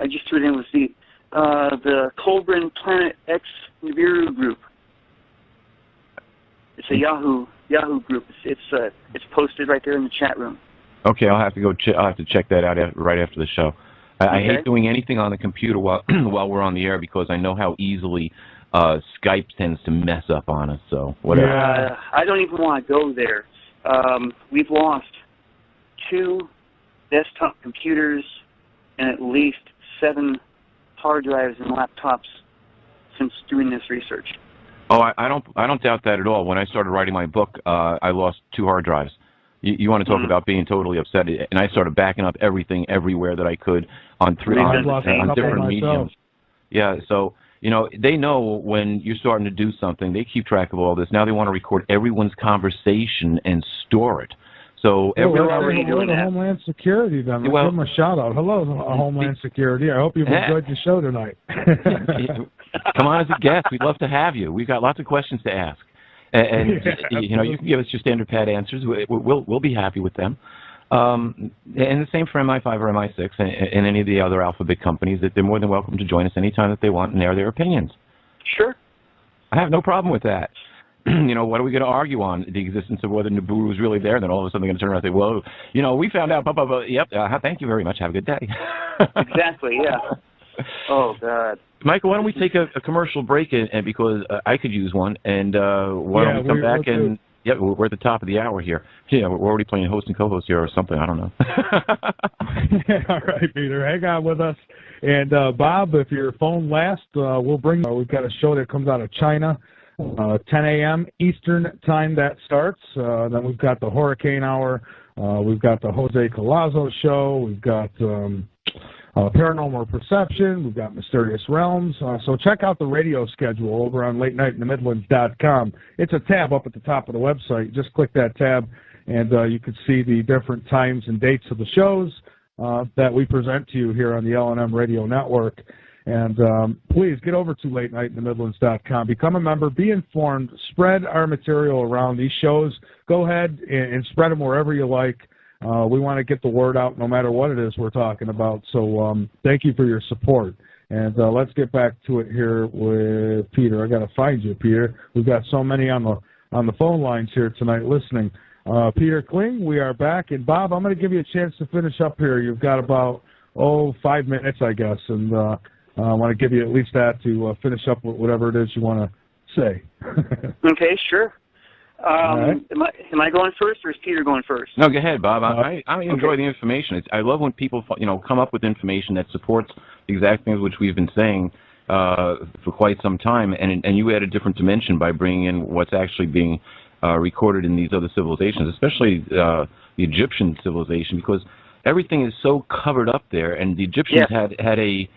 just threw it in with the Colburn Planet X Nibiru group. It's a Yahoo group. It's posted right there in the chat room. Okay, I'll have to go. I'll have to check that out right after the show. I hate doing anything on the computer while while we're on the air because I know how easily Skype tends to mess up on us. So whatever. Yeah. I don't even want to go there. We've lost 2 desktop computers and at least 7 hard drives and laptops since doing this research. Oh, I don't doubt that at all. When I started writing my book, I lost 2 hard drives. You want to talk about being totally upset? And I started backing up everything everywhere that I could on different mediums. Yeah, so they know when you're starting to do something. They keep track of all this. Now they want to record everyone's conversation and store it. So we're already doing that. Homeland Security, then. Let's give them a shout out. Hello, Homeland Security. I hope you've enjoyed the show tonight. Come on as a guest. We'd love to have you. We've got lots of questions to ask. And you can give us your standard pad answers. We'll be happy with them. And the same for MI5 or MI6 and any of the other alphabet companies. That they're more than welcome to join us anytime that they want and air their opinions. Sure. I have no problem with that. What are we going to argue on? The existence of whether Nibiru is really there, and then all of a sudden they're going to turn around and say, well, we found out, blah, blah, blah. Yep, thank you very much. Have a good day. Exactly, yeah. Oh, God. Michael, why don't we take a commercial break, and because I could use one, and why don't we come back and... Yeah, we're at the top of the hour here. Yeah, we're already playing host and co-host here or something. I don't know. All right, Peter. Hang on with us. And, Bob, if your phone lasts, we'll bring we've got a show that comes out of China, 10 a.m. Eastern time that starts. Then we've got the Hurricane Hour. We've got the Jose Colazo show. We've got Paranormal Perception. We've got Mysterious Realms. So check out the radio schedule over on LateNightInTheMidlands.com. It's a tab up at the top of the website. Just click that tab, and you can see the different times and dates of the shows that we present to you here on the L&M Radio Network. And please get over to LateNightInTheMidlands.com. Become a member. Be informed. Spread our material around these shows. Go ahead and spread them wherever you like. We want to get the word out no matter what it is we're talking about. So thank you for your support. And let's get back to it here with Peter. I got to find you, Peter. We've got so many on the phone lines here tonight listening. Peter Kling, we are back. And Bob, I'm going to give you a chance to finish up here. You've got about 5 minutes, I guess. And I want to give you at least that to finish up with whatever it is you want to say. Okay, sure. Right. Am I going first, or is Peter going first? No, go ahead, Bob. I enjoy the information. I love when people come up with information that supports the exact things which we've been saying for quite some time, and you add a different dimension by bringing in what's actually being recorded in these other civilizations, especially the Egyptian civilization, because everything is so covered up there, and the Egyptians had a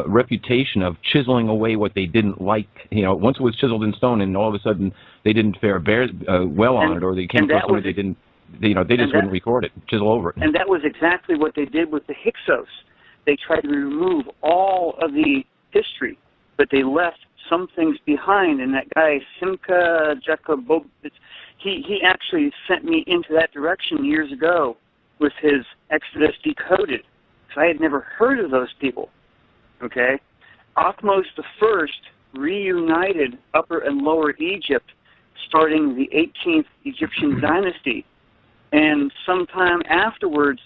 reputation of chiseling away what they didn't like. Once it was chiseled in stone, and all of a sudden they didn't fare well on it, or they came across something they didn't. They just wouldn't record it, chisel over it. And that was exactly what they did with the Hyksos. They tried to remove all of the history, but they left some things behind. And that guy Simca Jacobo, he actually sent me into that direction years ago with his Exodus Decoded, because I had never heard of those people. Okay, Ahmose I reunited Upper and Lower Egypt, starting the 18th Egyptian dynasty, and sometime afterwards,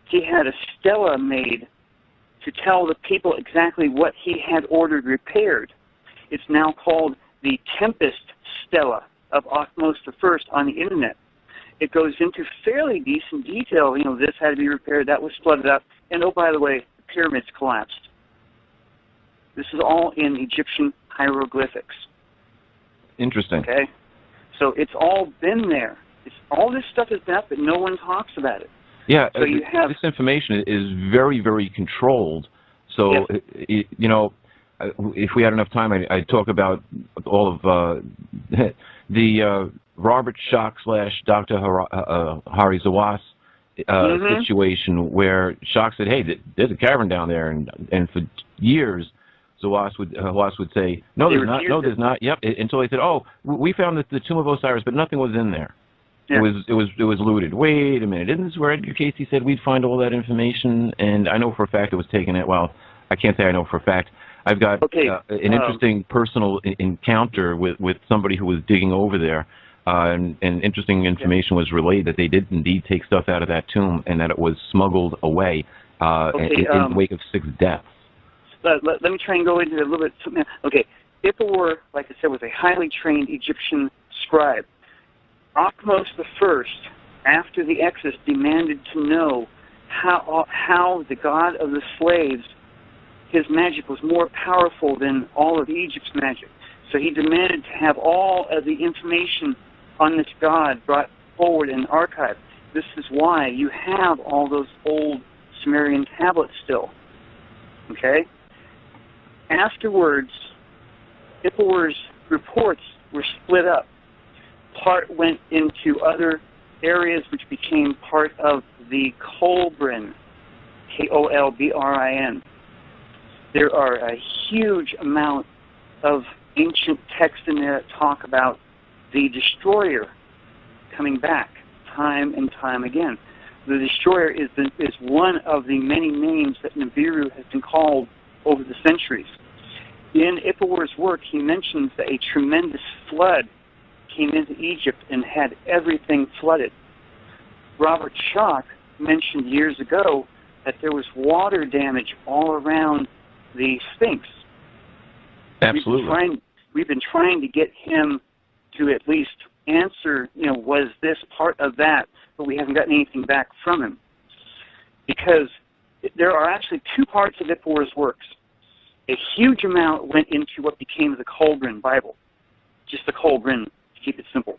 he had a stela made to tell the people exactly what he had ordered repaired. It's now called the Tempest Stela of Ahmose I on the internet. It goes into fairly decent detail. This had to be repaired, that was flooded out, and oh, by the way, the pyramids collapsed. This is all in Egyptian hieroglyphics. Interesting. Okay? So it's all been there. All this stuff has been up, but no one talks about it. Yeah, so this information is very, very controlled. So, if we had enough time, I'd talk about all of the Robert Schoch / Dr. Hari Zawas situation, where Schoch said, hey, there's a cavern down there, and for years, Zawas would say, no, there's not. No, there's not. Yep. Until they said, oh, we found the tomb of Osiris, but nothing was in there. Yeah. It was looted. Wait a minute. Isn't this where Edgar Casey said we'd find all that information? And I know for a fact it was taken at. Well, I can't say I know for a fact. I've got an interesting personal encounter with somebody who was digging over there and interesting information was relayed that they did indeed take stuff out of that tomb and that it was smuggled away in the wake of 6 deaths. Let me try and go into it a little bit. Okay, Ippawar, like I said, was a highly trained Egyptian scribe. Akhmos I, after the Exodus, demanded to know how the god of the slaves, his magic was more powerful than all of Egypt's magic. So he demanded to have all of the information on this god brought forward and archived. This is why you have all those old Sumerian tablets still. Okay? Afterwards, Ippawar's reports were split up. Part went into other areas which became part of the Kolbrin, Kolbrin. There are a huge amount of ancient texts in there that talk about the destroyer coming back time and time again. The destroyer is one of the many names that Nibiru has been called over the centuries. In Ippawar's work, he mentions that a tremendous flood came into Egypt and had everything flooded. Robert Schoch mentioned years ago that there was water damage all around the Sphinx. Absolutely. We've been trying to get him to at least answer, was this part of that, but we haven't gotten anything back from him. Because there are actually 2 parts of Ippawar's works. A huge amount went into what became the Kolbrin Bible, just the Kolbrin, to keep it simple.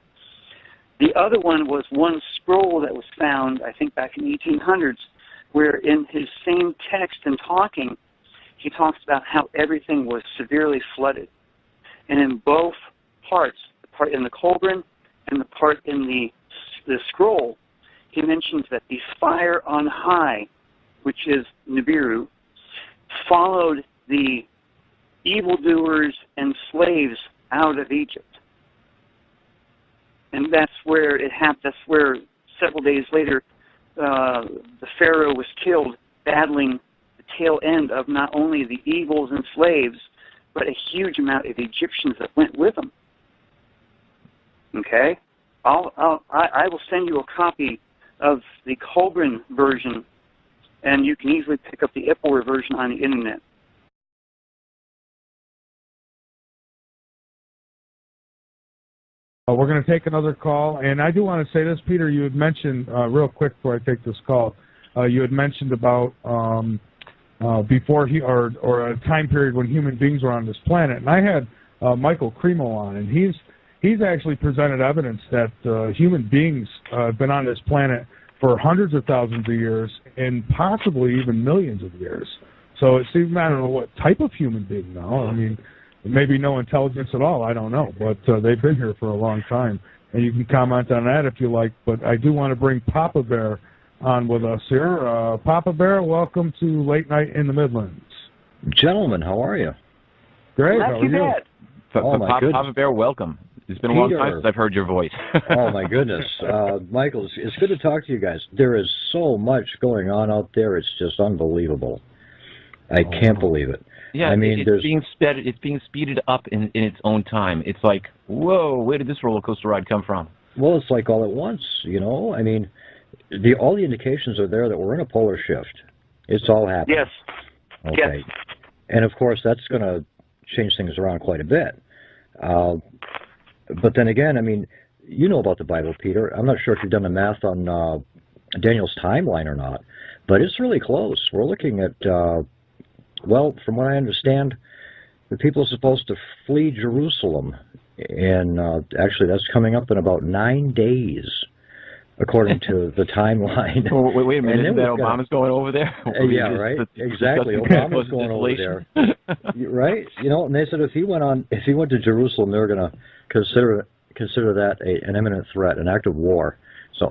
The other one was one scroll that was found, I think back in the 1800s, where in his same text and talking, he talks about how everything was severely flooded. And in both parts, the part in the Kolbrin and the part in the scroll, he mentions that the fire on high, which is Nibiru, followed the evildoers and slaves out of Egypt. And that's where it happened. That's where several days later the Pharaoh was killed, battling the tail end of not only the eagles and slaves, but a huge amount of Egyptians that went with them. Okay? I will send you a copy of the Kolbrin version, and you can easily pick up the Ippawar version on the internet. We're going to take another call, and I do want to say this, Peter. You had mentioned real quick before I take this call. You had mentioned about before or a time period when human beings were on this planet, and I had Michael Cremo on, and he's actually presented evidence that human beings have been on this planet for hundreds of thousands of years and possibly even millions of years. So it seems, I don't know what type of human being now. I mean, maybe no intelligence at all, I don't know, but they've been here for a long time. And you can comment on that if you like, but I do want to bring Papa Bear on with us here. Papa Bear, welcome to Late Night in the Midlands. Gentlemen, how are you? Great, how are you? Oh, my goodness. Papa Bear, welcome. It's been a long time since I've heard your voice. Oh, my goodness. Michael, it's good to talk to you guys. There is so much going on out there, it's just unbelievable. I can't believe it. Yeah, I mean, it's being speeded up in its own time. It's like, whoa, where did this roller coaster ride come from? Well, it's like all at once, I mean, all the indications are there that we're in a polar shift. It's all happening. Yes. Okay. Yes. And of course, that's going to change things around quite a bit. But then again, I mean, you know about the Bible, Peter. I'm not sure if you've done the math on Daniel's timeline or not, but it's really close. We're looking at, well, from what I understand, the people are supposed to flee Jerusalem, and actually that's coming up in about 9 days, according to the timeline. Oh, wait a minute, isn't that Obama's going over there? Yeah, right, exactly. Obama's going over there. Right? And they said if he went to Jerusalem, they were going to consider that an imminent threat, an act of war. So,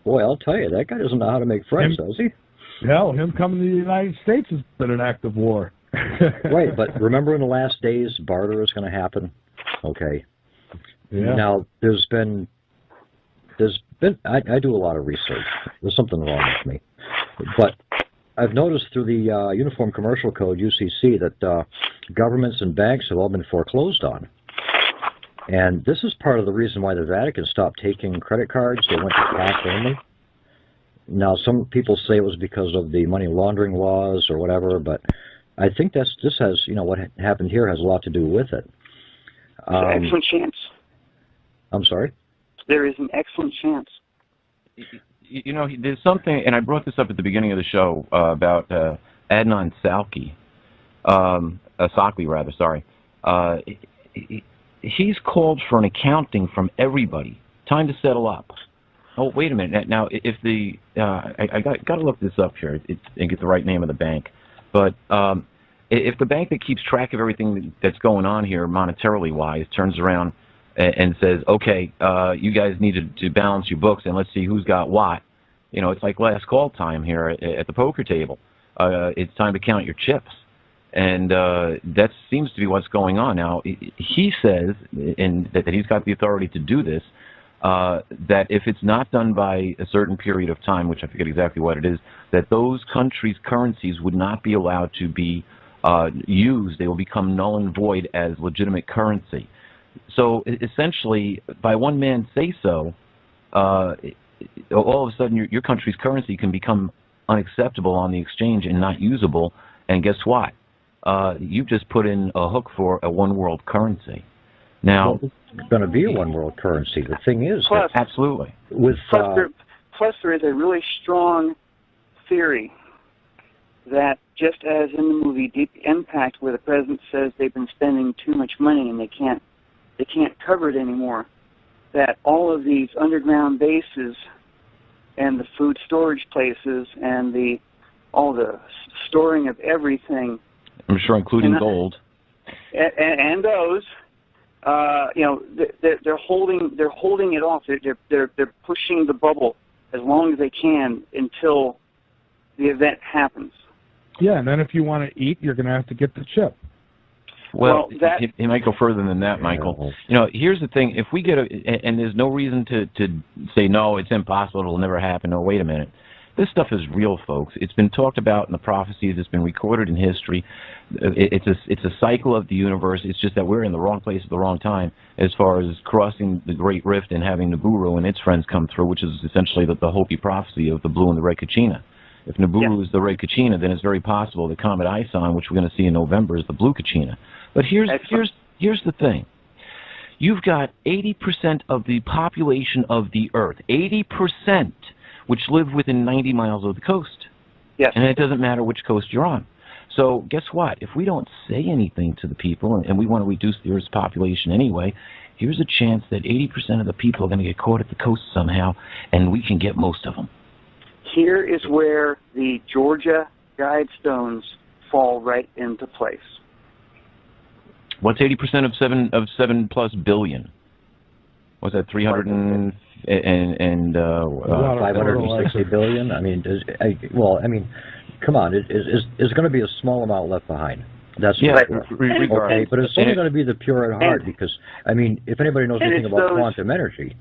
boy, I'll tell you, that guy doesn't know how to make friends, does he? Hell, him coming to the United States has been an act of war. Right, but remember in the last days, barter is going to happen? Okay. Yeah. Now, there's been I do a lot of research. There's something wrong with me. But I've noticed through the Uniform Commercial Code, UCC, that governments and banks have all been foreclosed on. And this is part of the reason why the Vatican stopped taking credit cards. They went to cash only. Now, some people say it was because of the money laundering laws or whatever, but I think this has, what happened here has a lot to do with it. Excellent chance. I'm sorry? There is an excellent chance. There's something, and I brought this up at the beginning of the show about Adnan Salki, Sakli rather, sorry. He's called for an accounting from everybody. Time to settle up. Oh, wait a minute. Now, if the I got to look this up here and get the right name of the bank. But if the bank that keeps track of everything that's going on here monetarily wise turns around and says, okay, you guys need to balance your books and let's see who's got what. It's like last call time here at the poker table. It's time to count your chips. And that seems to be what's going on. Now, he says that he's got the authority to do this, that if it's not done by a certain period of time, which I forget exactly what it is, that those countries' currencies would not be allowed to be used. They will become null and void as legitimate currency. So essentially, by one man's say-so, all of a sudden your country's currency can become unacceptable on the exchange and not usable. And guess what? You've just put in a hook for a one-world currency. Now, it's going to be a one-world currency. The thing is, plus, absolutely. Plus, there is a really strong theory that just as in the movie Deep Impact, where the president says they've been spending too much money and they can't cover it anymore, that all of these underground bases and the food storage places and all the storing of everything, I'm sure including gold, and those, they're holding it off. They're pushing the bubble as long as they can until the event happens. Yeah, and then if you want to eat, you're going to have to get the chip. Well, it might go further than that, Michael. Here's the thing: if we get and there's no reason to say no, it's impossible, it'll never happen. No, wait a minute. This stuff is real, folks. It's been talked about in the prophecies. It's been recorded in history. It's a cycle of the universe. It's just that we're in the wrong place at the wrong time as far as crossing the Great Rift and having Nibiru and its friends come through, which is essentially the Hopi prophecy of the blue and the red Kachina. If Nibiru is the red Kachina, then it's very possible the comet Ison, which we're going to see in November, is the blue Kachina. But here's the thing. You've got 80% of the population of the Earth, 80%, which live within 90 miles of the coast. Yes. And it doesn't matter which coast you're on. So guess what? If we don't say anything to the people, and we want to reduce the Earth's population anyway, here's a chance that 80% of the people are going to get caught at the coast somehow, and we can get most of them. Here is where the Georgia Guidestones fall right into place. What's 80% of 7+ billion? Was that 560 billion? I mean, come on, it's going to be a small amount left behind. That's okay, but it's only going to be the pure at heart because, if anybody knows anything about quantum energy.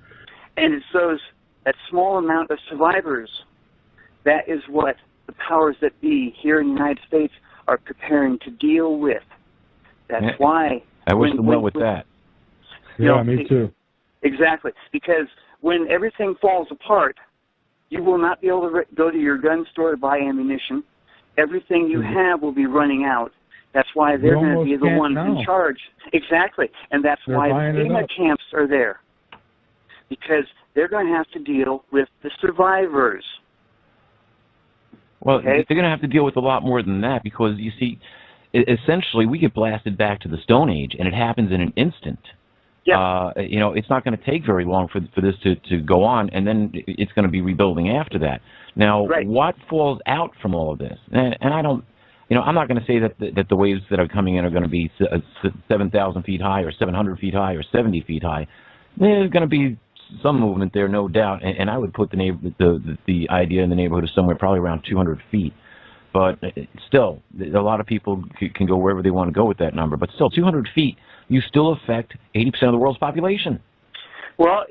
And it's that small amount of survivors. That is what the powers that be here in the United States are preparing to deal with. That's why. I wish them well with that. Yeah, me too. Exactly. Because when everything falls apart, you will not be able to go to your gun store to buy ammunition. Everything you have will be running out. That's why they're going to be the ones in charge. Exactly. And that's why FEMA camps are there. Because they're going to have to deal with the survivors. Well, they're going to have to deal with a lot more than that because, you see, essentially we get blasted back to the Stone Age, and it happens in an instant. Yeah. It's not going to take very long for this to go on, and then it's going to be rebuilding after that. Now, what falls out from all of this? And I don't, I'm not going to say that the waves that are coming in are going to be 7,000 feet high or 700 feet high or 70 feet high. There's going to be some movement there, no doubt, and I would put the idea in the neighborhood of somewhere probably around 200 feet. But still, a lot of people can go wherever they want to go with that number. But still, 200 feet, you still affect 80% of the world's population. Well,